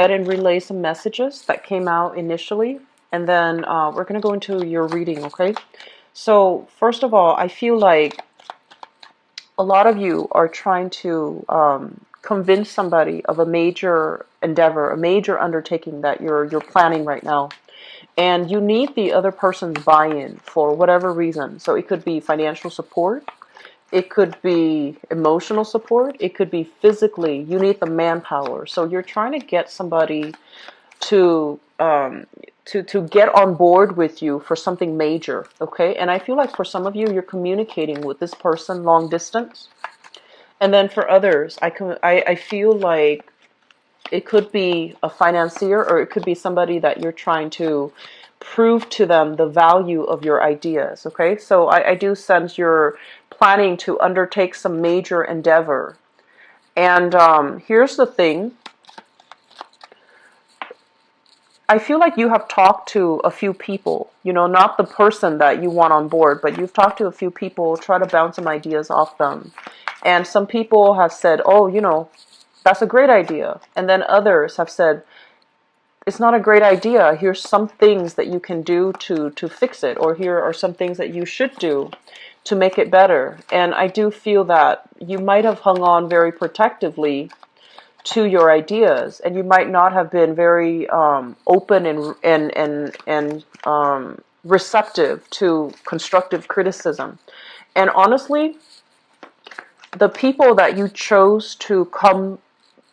ahead and relay some messages that came out initially, and then we're going to go into your reading, okay? So, first of all, I feel like a lot of you are trying to convince somebody of a major endeavor, a major undertaking that you're planning right now. And you need the other person's buy-in for whatever reason. So it could be financial support, it could be emotional support, it could be physically. You need the manpower. So you're trying to get somebody to to get on board with you for something major, okay? And I feel like for some of you, you're communicating with this person long distance, and then for others, I feel like it could be a financier, or it could be somebody that you're trying to prove to them the value of your ideas, okay? So I do sense you're planning to undertake some major endeavor. And here's the thing. I feel like you have talked to a few people, you know, not the person that you want on board, but you've talked to a few people, try to bounce some ideas off them. And some people have said, oh, you know, that's a great idea. And then others have said, it's not a great idea. Here's some things that you can do to fix it, or here are some things that you should do to make it better. And I do feel that you might have hung on very protectively to your ideas, and you might not have been very open and receptive to constructive criticism. And honestly, the people that you chose to come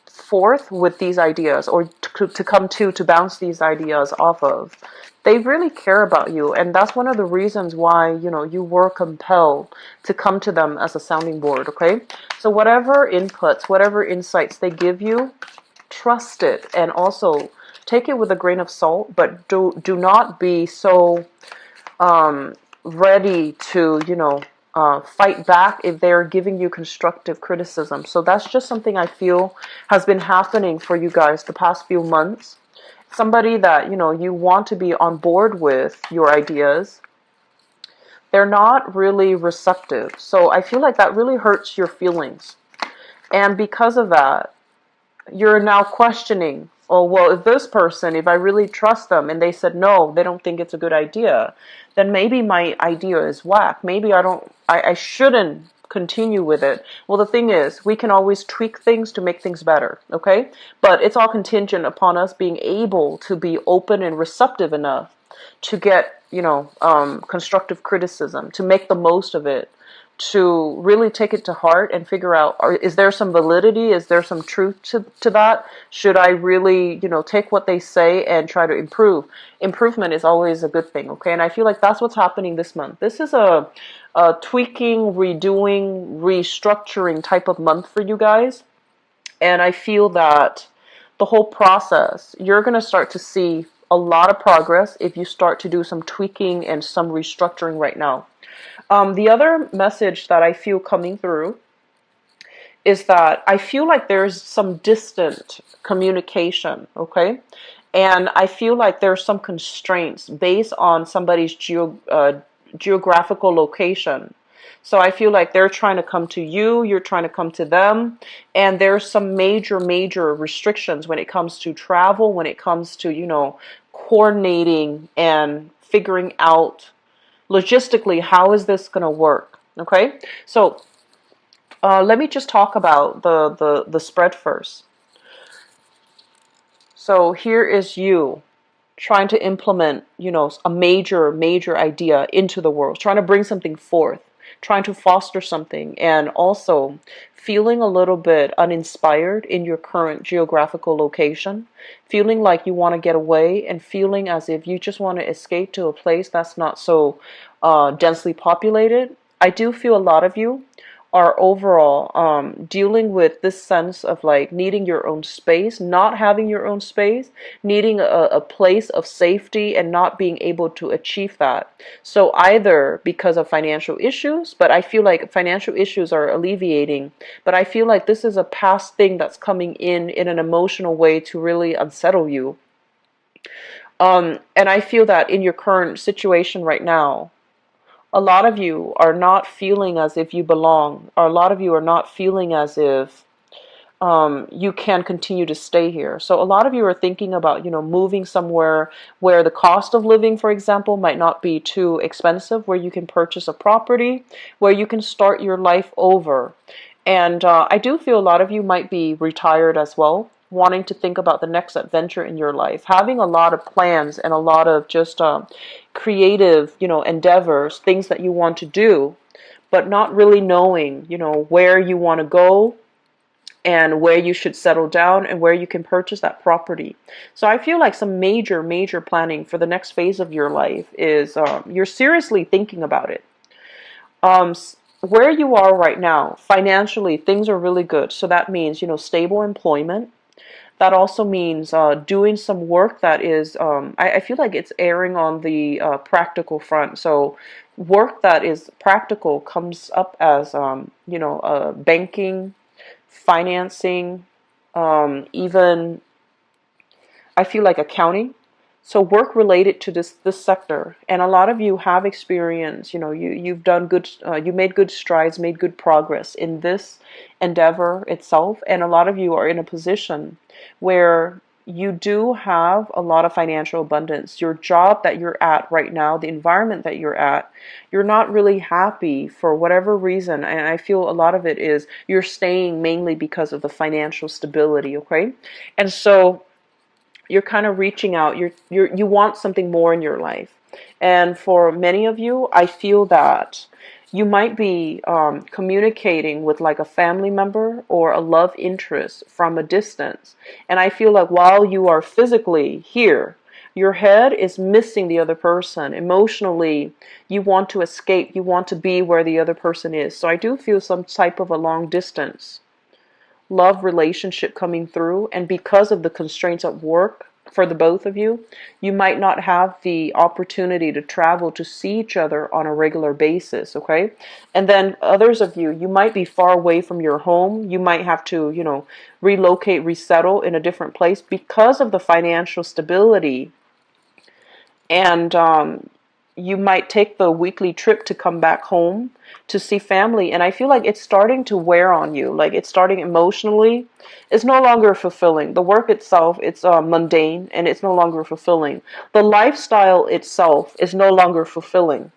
forth with these ideas, or to come to bounce these ideas off of, they really care about you, and that's one of the reasons why, you know, you were compelled to come to them as a sounding board, okay? So whatever inputs, whatever insights they give you, trust it, and also take it with a grain of salt, but do not be so ready to, you know, fight back if they're giving you constructive criticism. So that's just something I feel has been happening for you guys the past few months. Somebody that, you know, you want to be on board with your ideas, they're not really receptive. So I feel like that really hurts your feelings. And because of that, you're now questioning, oh, well, if this person, if I really trust them and they said no, they don't think it's a good idea, then maybe my idea is whack. Maybe I shouldn't continue with it. Well, the thing is, we can always tweak things to make things better, okay? But it's all contingent upon us being able to be open and receptive enough to get, you know, constructive criticism, to make the most of it, to really take it to heart and figure out, is there some validity? Is there some truth to that? Should I really, you know, take what they say and try to improve? Improvement is always a good thing, okay? And I feel like that's what's happening this month. This is a tweaking, redoing, restructuring type of month for you guys. And I feel that the whole process, you're going to start to see a lot of progress if you start to do some tweaking and some restructuring right now. The other message that I feel coming through is that I feel like there's some distant communication, okay? And I feel like there's some constraints based on somebody's geographical location. So I feel like they're trying to come to you, you're trying to come to them, and there's some major, major restrictions when it comes to travel, when it comes to, you know, coordinating and figuring out logistically, how is this going to work? Okay, so let me just talk about the spread first. So here is you trying to implement, you know, a major idea into the world, trying to bring something forth, trying to foster something, and also feeling a little bit uninspired in your current geographical location, feeling like you want to get away, and feeling as if you just want to escape to a place that's not so densely populated. I do feel a lot of you are overall dealing with this sense of like needing your own space, not having your own space, needing a place of safety and not being able to achieve that. So either because of financial issues, but I feel like financial issues are alleviating, but I feel like this is a past thing that's coming in an emotional way to really unsettle you. And I feel that in your current situation right now, a lot of you are not feeling as if you belong, or a lot of you are not feeling as if you can continue to stay here. So a lot of you are thinking about, moving somewhere where the cost of living, for example, might not be too expensive, where you can purchase a property, where you can start your life over. And I do feel a lot of you might be retired as well, wanting to think about the next adventure in your life, having a lot of plans and a lot of just creative, endeavors, things that you want to do, but not really knowing, where you want to go and where you should settle down and where you can purchase that property. So I feel like some major, major planning for the next phase of your life is you're seriously thinking about it. Where you are right now, financially, things are really good. So that means, stable employment. That also means doing some work that is, I feel like it's erring on the practical front. So work that is practical comes up as, banking, financing, even I feel like accounting. So work related to this sector, and a lot of you have experience. You've done good. You made good strides, made good progress in this endeavor itself, and a lot of you are in a position where you do have a lot of financial abundance. Your job that you're at right now, the environment that you're at, you're not really happy for whatever reason, and I feel a lot of it is you're staying mainly because of the financial stability. Okay, and so you're kind of reaching out. You want something more in your life. And for many of you, I feel that you might be communicating with like a family member or a love interest from a distance. And I feel like while you are physically here, your head is missing the other person. Emotionally, you want to escape. You want to be where the other person is. So I do feel some type of a long distance love relationship coming through, and because of the constraints at work for the both of you, you might not have the opportunity to travel to see each other on a regular basis. Okay, and then others of you, you might be far away from your home. You might have to, relocate, resettle in a different place because of the financial stability, and you might take the weekly trip to come back home to see family. And I feel like it's starting to wear on you. Like it's starting emotionally. It's no longer fulfilling. The work itself, it's mundane and it's no longer fulfilling. The lifestyle itself is no longer fulfilling.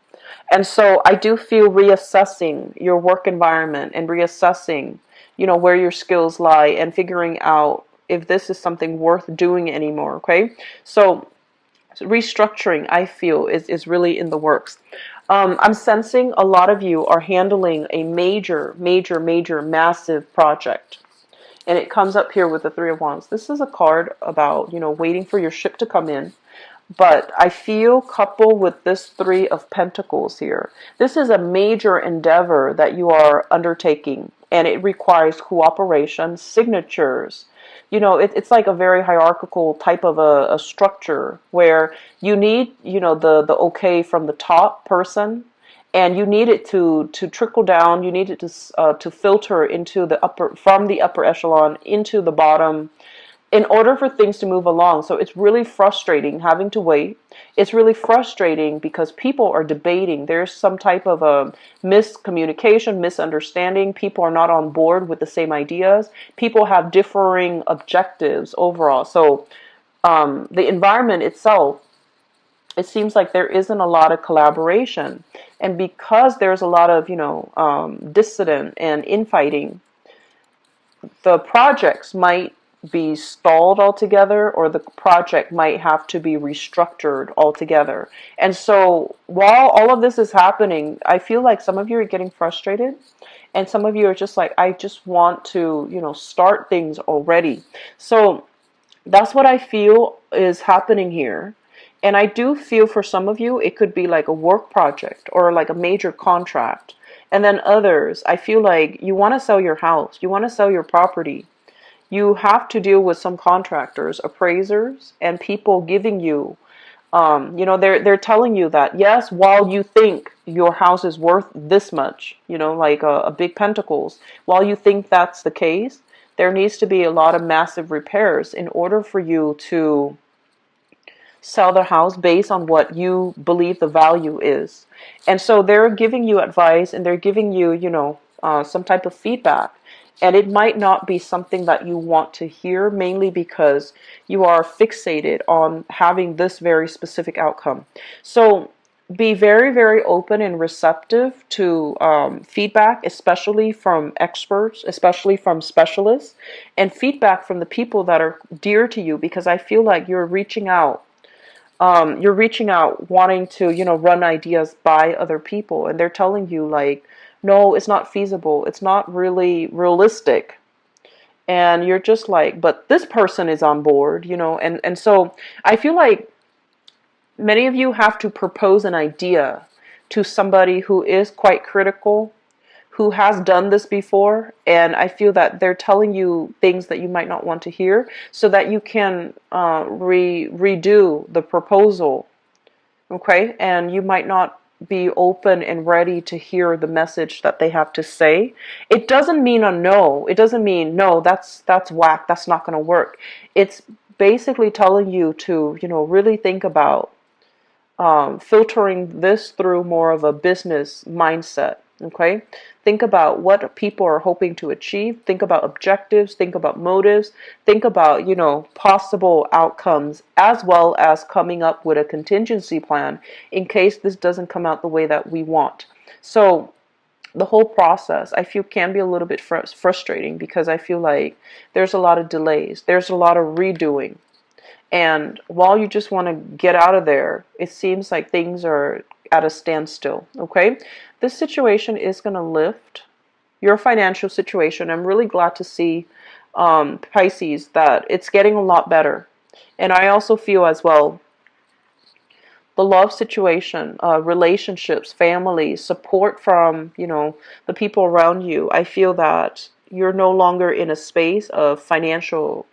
And so I do feel reassessing your work environment and reassessing, where your skills lie and figuring out if this is something worth doing anymore. Okay. So restructuring, I feel, is really in the works. I'm sensing a lot of you are handling a major, major, major, massive project. And it comes up here with the Three of Wands. This is a card about, waiting for your ship to come in. But I feel coupled with this Three of Pentacles here, this is a major endeavor that you are undertaking. And it requires cooperation, signatures. It's like a very hierarchical type of a structure where you need, the okay from the top person, and you need it to trickle down. You need it to filter into the from the upper echelon into the bottom, in order for things to move along. So it's really frustrating having to wait. It's really frustrating because people are debating. There's some type of a miscommunication, misunderstanding. People are not on board with the same ideas. People have differing objectives overall. So the environment itself, it seems like there isn't a lot of collaboration. And because there's a lot of, dissident and infighting, the projects might be stalled altogether, or the project might have to be restructured altogether. And so while all of this is happening, I feel like some of you are getting frustrated, and some of you are just like, I just want to, start things already. So that's what I feel is happening here. And I do feel for some of you, it could be like a work project or like a major contract. And then others, I feel like you want to sell your house, you want to sell your property. You have to deal with some contractors, appraisers, and people giving you, they're telling you that, yes, while you think your house is worth this much, like a big pentacles, while you think that's the case, there needs to be a lot of massive repairs in order for you to sell the house based on what you believe the value is. And so they're giving you advice, and they're giving you, some type of feedback. And it might not be something that you want to hear, mainly because you are fixated on having this very specific outcome. So be very, very open and receptive to feedback, especially from experts, especially from specialists, and feedback from the people that are dear to you, because I feel like you're reaching out. You're reaching out wanting to, run ideas by other people, and they're telling you, like, no, it's not feasible. It's not really realistic. And you're just like, but this person is on board, and so I feel like many of you have to propose an idea to somebody who is quite critical, who has done this before, and I feel that they're telling you things that you might not want to hear, so that you can redo the proposal, okay? And you might not be open and ready to hear the message that they have to say. It doesn't mean a no. It doesn't mean no, that's whack, that's not going to work. It's basically telling you to, really think about filtering this through more of a business mindset. Okay, think about what people are hoping to achieve. Think about objectives. Think about motives. Think about, possible outcomes, as well as coming up with a contingency plan in case this doesn't come out the way that we want. So the whole process, I feel, can be a little bit frustrating, because I feel like there's a lot of delays. There's a lot of redoing. And while you just want to get out of there, it seems like things are at a standstill, okay? This situation is going to lift your financial situation. I'm really glad to see, Pisces, that it's getting a lot better. And I also feel as well, the love situation, relationships, family, support from, the people around you. I feel that you're no longer in a space of financial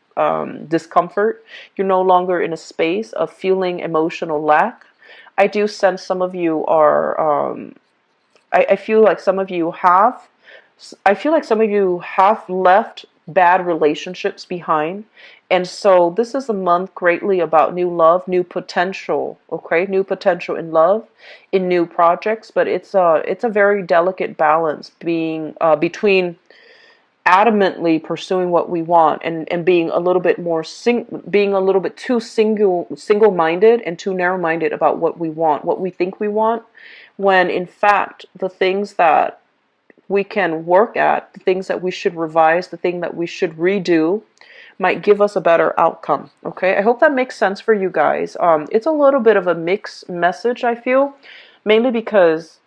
discomfort. You're no longer in a space of feeling emotional lack. I do sense some of you are, I feel like some of you have, I feel like some of you have left bad relationships behind. And so this is a month greatly about new love, new potential, okay? New potential in love, in new projects, but it's a very delicate balance being between adamantly pursuing what we want, and being a little bit more being a little bit too single-minded and too narrow-minded about what we want, what we think we want, when in fact the things that we can work at, the things that we should revise, the thing that we should redo might give us a better outcome. Okay, I hope that makes sense for you guys. It's a little bit of a mixed message, I feel, mainly because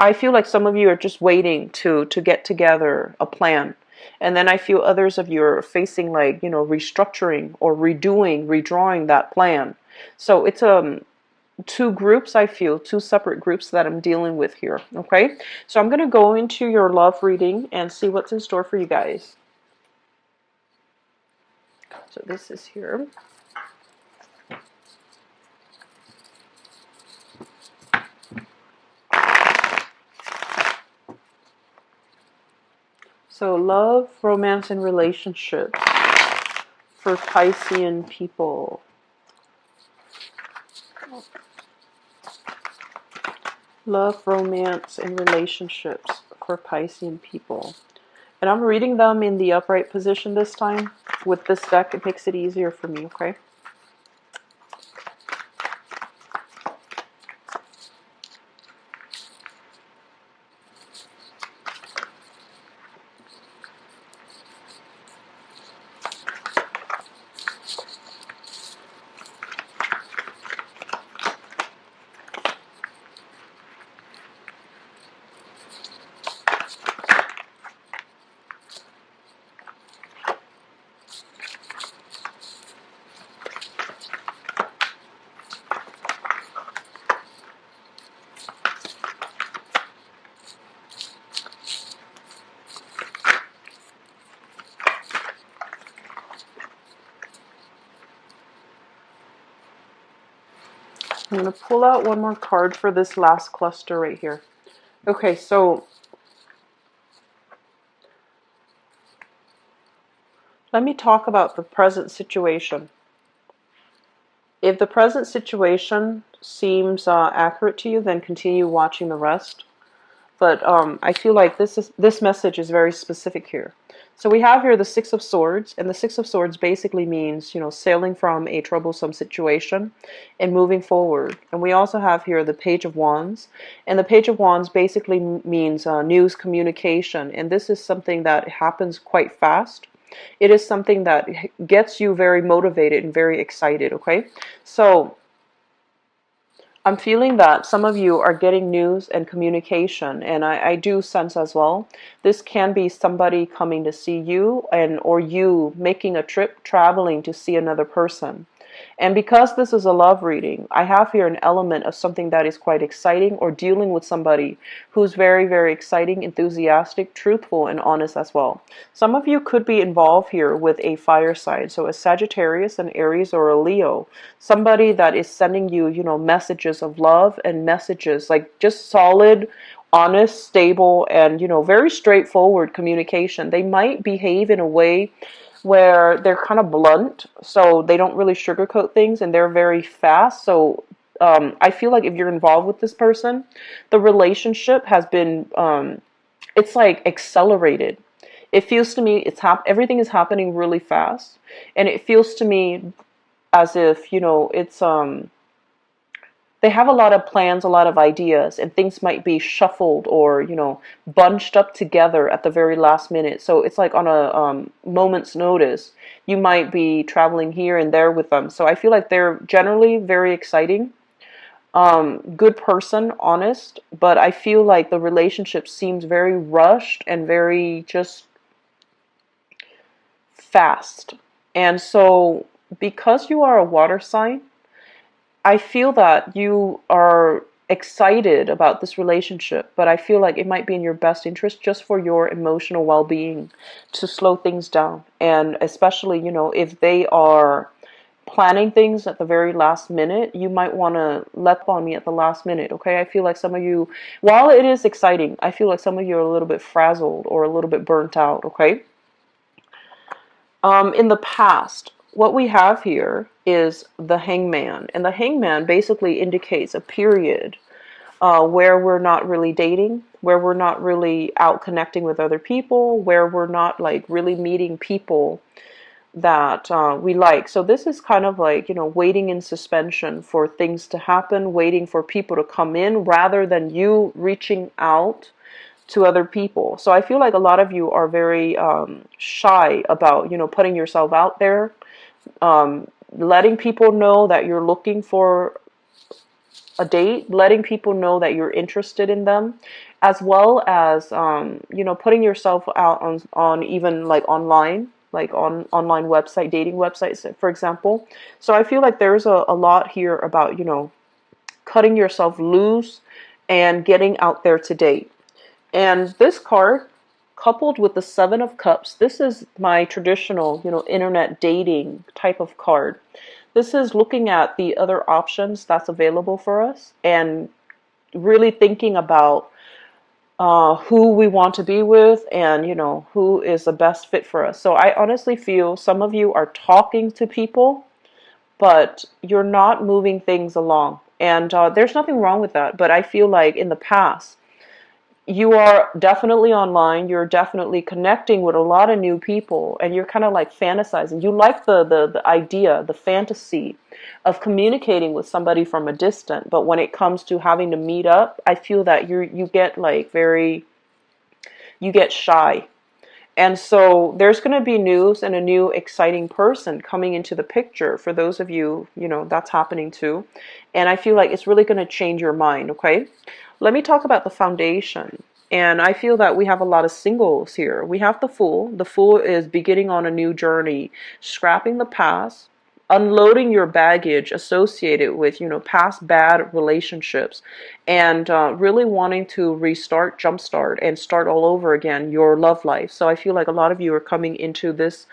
I feel like some of you are just waiting to get together a plan. And then I feel others of you are facing, like, restructuring or redrawing that plan. So it's two groups, I feel, two separate groups that I'm dealing with here. Okay, so I'm going to go into your love reading and see what's in store for you guys. So this is here. So love, romance, and relationships for Piscean people. Love, romance, and relationships for Piscean people. And I'm reading them in the upright position this time. With this deck, it makes it easier for me, okay? I'm going to pull out one more card for this last cluster right here. Okay, so let me talk about the present situation. If the present situation seems accurate to you, then continue watching the rest. but I feel like this message is very specific here. So we have here the Six of Swords, and the Six of Swords basically means, sailing from a troublesome situation and moving forward. And we also have here the Page of Wands, and the Page of Wands basically means news communication, and this is something that happens quite fast. It is something that gets you very motivated and very excited, okay? So I'm feeling that some of you are getting news and communication, and I do sense as well, this can be somebody coming to see you, or you making a trip, traveling to see another person. And because this is a love reading, I have here an element of something that is quite exciting, or dealing with somebody who's very, very exciting, enthusiastic, truthful, and honest as well. Some of you could be involved here with a fire sign, so a Sagittarius, an Aries, or a Leo. Somebody that is sending you, messages of love, and messages like just solid, honest, stable, and, very straightforward communication. They might behave in a way where they're kind of blunt, so they don't really sugarcoat things, and they're very fast. So I feel like if you're involved with this person, the relationship has been, it's like accelerated. It feels to me everything is happening really fast, and it feels to me as if, it's they have a lot of plans, a lot of ideas, and things might be shuffled or, bunched up together at the very last minute. So it's like on a moment's notice, you might be traveling here and there with them. So I feel like they're generally very exciting, good person, honest, but I feel like the relationship seems very rushed and very just fast. And so because you are a water sign, I feel that you are excited about this relationship, but I feel like it might be in your best interest, just for your emotional well-being, to slow things down. And especially, if they are planning things at the very last minute, you might want to let on me at the last minute, okay? I feel like some of you, while it is exciting, I feel like some of you are a little bit frazzled or a little bit burnt out, okay? In the past, what we have here is the Hangman. And the Hangman basically indicates a period where we're not really dating, where we're not really out connecting with other people, where we're not like really meeting people that we like. So this is kind of like, waiting in suspension for things to happen, waiting for people to come in rather than you reaching out to other people. So I feel like a lot of you are very shy about, putting yourself out there, letting people know that you're looking for a date, letting people know that you're interested in them, as well as, putting yourself out on even like online, like on online website, dating websites, for example. So I feel like there's a lot here about, cutting yourself loose and getting out there to date. And this card, coupled with the Seven of Cups, this is my traditional, internet dating type of card. This is looking at the other options that's available for us and really thinking about who we want to be with and, who is the best fit for us. So I honestly feel some of you are talking to people, but you're not moving things along. And there's nothing wrong with that. But I feel like in the past, you are definitely online, you're definitely connecting with a lot of new people, and you're kind of like fantasizing. You like the idea, the fantasy of communicating with somebody from a distance, but when it comes to having to meet up, I feel that you get like you get shy. And so there's going to be news and a new exciting person coming into the picture for those of you, that's happening too. And I feel like it's really going to change your mind, okay? Let me talk about the foundation. And I feel that we have a lot of singles here. We have the Fool. The Fool is beginning on a new journey, scrapping the past, unloading your baggage associated with, past bad relationships, and really wanting to restart, jumpstart, and start all over again your love life. So I feel like a lot of you are coming into this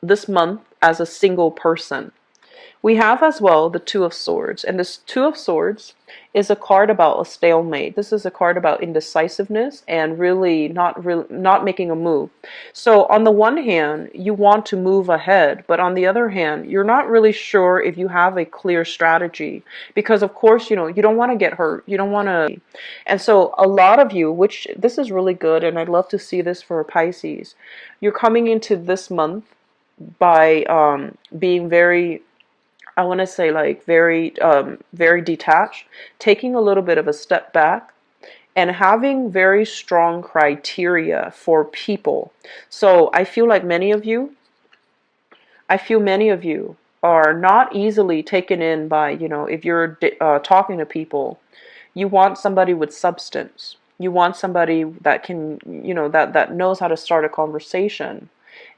this month as a single person. We have as well the Two of Swords, and this Two of Swords is a card about a stalemate. This is a card about indecisiveness and not making a move. So on the one hand, you want to move ahead, but on the other hand, you're not really sure if you have a clear strategy because of course, you don't want to get hurt. You don't want to. And so a lot of you, which this is really good, and I'd love to see this for Pisces, you're coming into this month by being very, I want to say, like very detached, taking a little bit of a step back and having very strong criteria for people. So I feel many of you are not easily taken in by, if you're talking to people, you want somebody with substance. You want somebody that can, that knows how to start a conversation.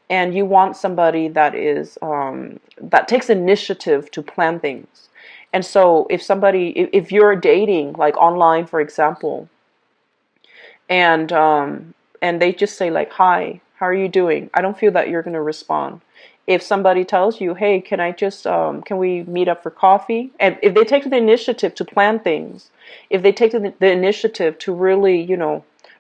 And you want somebody that is that takes initiative to plan things. And so if you're dating like online, for example, and they just say like, hi, how are you doing? I don't feel that you're going to respond. If somebody tells you, hey, can we meet up for coffee? And if they take the initiative to plan things, if they take the initiative to really,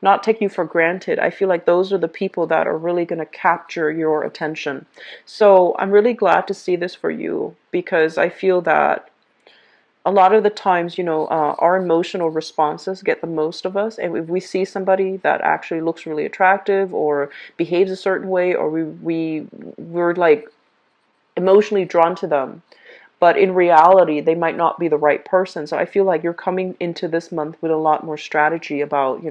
not take you for granted, I feel like those are the people that are really going to capture your attention. So I'm really glad to see this for you because I feel that a lot of the times, our emotional responses get the most of us. And if we see somebody that actually looks really attractive or behaves a certain way, or we're like emotionally drawn to them, but in reality, they might not be the right person. So I feel like you're coming into this month with a lot more strategy about,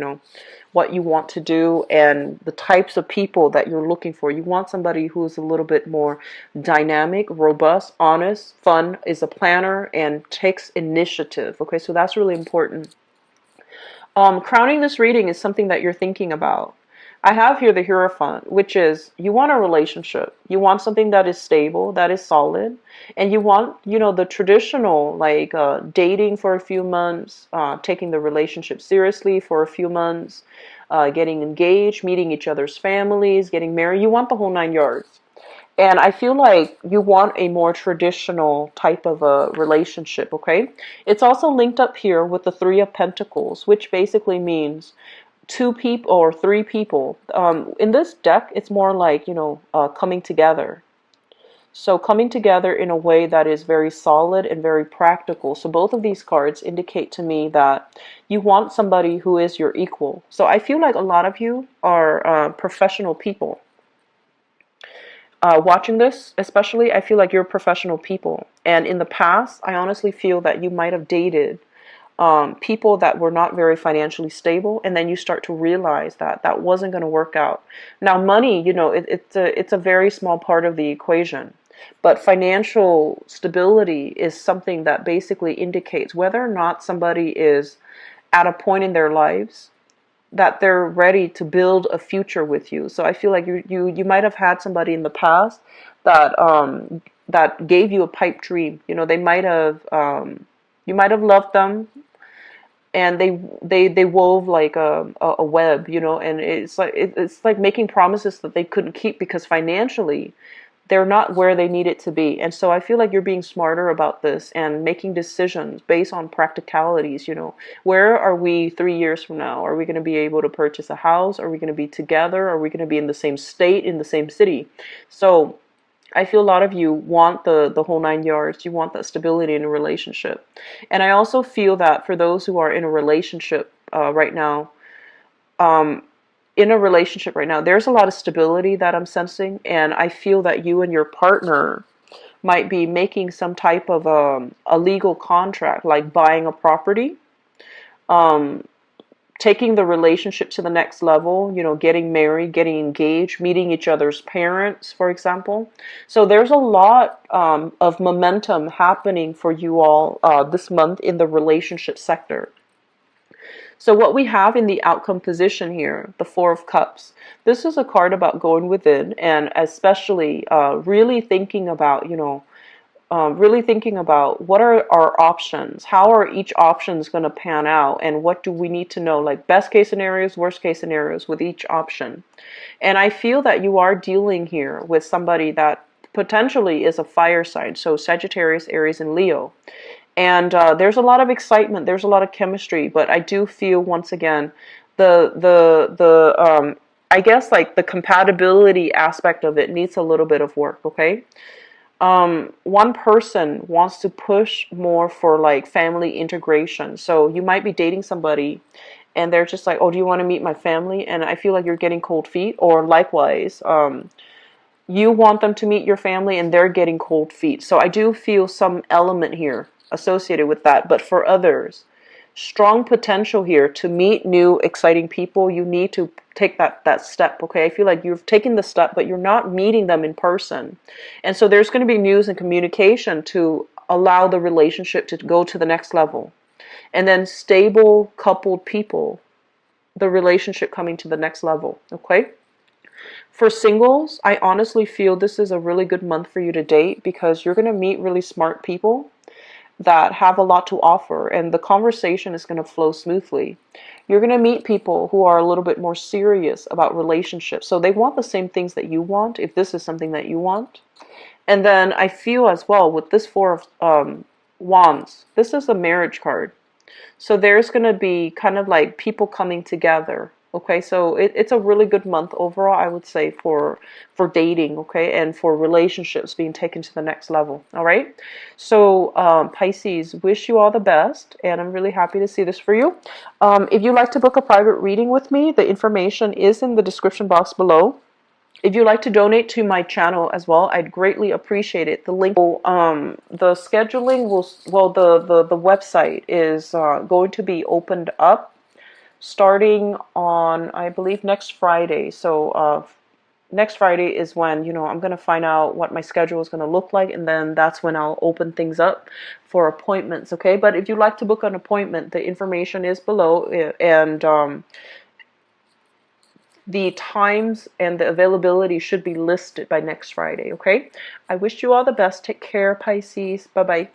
what you want to do and the types of people that you're looking for. You want somebody who's a little bit more dynamic, robust, honest, fun, is a planner, and takes initiative. Okay, so that's really important. Crowning this reading is something that you're thinking about. I have here the Hierophant, which is you want a relationship. You want something that is stable, that is solid, and you want, the traditional like dating for a few months, taking the relationship seriously for a few months, getting engaged, meeting each other's families, getting married. You want the whole 9 yards. And I feel like you want a more traditional type of a relationship, okay? It's also linked up here with the Three of Pentacles, which basically means two people or three people. In this deck, it's more like, coming together. So coming together in a way that is very solid and very practical. So both of these cards indicate to me that you want somebody who is your equal. So I feel like a lot of you are professional people. Watching this, especially, I feel like you're professional people. And in the past, I honestly feel that you might have dated people that were not very financially stable, and then you start to realize that that wasn't going to work out. Now, money, it's a very small part of the equation, but financial stability is something that basically indicates whether or not somebody is at a point in their lives that they're ready to build a future with you. So I feel like you might have had somebody in the past that gave you a pipe dream. They might have you might have loved them, and they wove like a web, and it's like making promises that they couldn't keep because financially they're not where they need it to be. And so I feel like you're being smarter about this and making decisions based on practicalities. Where are we 3 years from now? Are we going to be able to purchase a house? Are we going to be together? Are we going to be in the same state, in the same city? So I feel a lot of you want the whole 9 yards. You want that stability in a relationship. And I also feel that for those who are in a relationship right now, there's a lot of stability that I'm sensing. And I feel that you and your partner might be making some type of a legal contract, like buying a property, taking the relationship to the next level, getting married, getting engaged, meeting each other's parents, for example. So there's a lot of momentum happening for you all this month in the relationship sector. So what we have in the outcome position here, the Four of Cups, this is a card about going within and especially really thinking about, what are our options, how are each options going to pan out, and what do we need to know, like best case scenarios, worst case scenarios with each option. And I feel that you are dealing here with somebody that potentially is a fire sign. So Sagittarius, Aries, and Leo. And there's a lot of excitement. There's a lot of chemistry. But I do feel, once again, the I guess like the compatibility aspect of it needs a little bit of work. Okay. One person wants to push more for like family integration. So you might be dating somebody and they're just like, oh, do you want to meet my family? And I feel like you're getting cold feet. Or likewise, you want them to meet your family and they're getting cold feet. So I do feel some element here associated with that. But for others, strong potential here to meet new exciting people. You need to take that step. Okay, I feel like you've taken the step, but you're not meeting them in person. And so there's going to be news and communication to allow the relationship to go to the next level. And then stable coupled people, the relationship coming to the next level. Okay. For singles, I honestly feel this is a really good month for you to date, because you're going to meet really smart people that have a lot to offer, and the conversation is going to flow smoothly. You're going to meet people who are a little bit more serious about relationships. So they want the same things that you want, if this is something that you want. And then I feel as well with this Four of Wands, this is a marriage card. So there's going to be kind of like people coming together. Okay, so it's a really good month overall, I would say, for dating, okay, and for relationships being taken to the next level. All right, so Pisces, wish you all the best, and I'm really happy to see this for you. If you'd like to book a private reading with me, the information is in the description box below. If you'd like to donate to my channel as well, I'd greatly appreciate it. The link, the scheduling will, well, the website is going to be opened up starting on, I believe, next Friday. So next Friday is when, I'm going to find out what my schedule is going to look like, and then that's when I'll open things up for appointments, okay? But if you'd like to book an appointment, the information is below, and the times and the availability should be listed by next Friday, okay? I wish you all the best. Take care, Pisces. Bye-bye.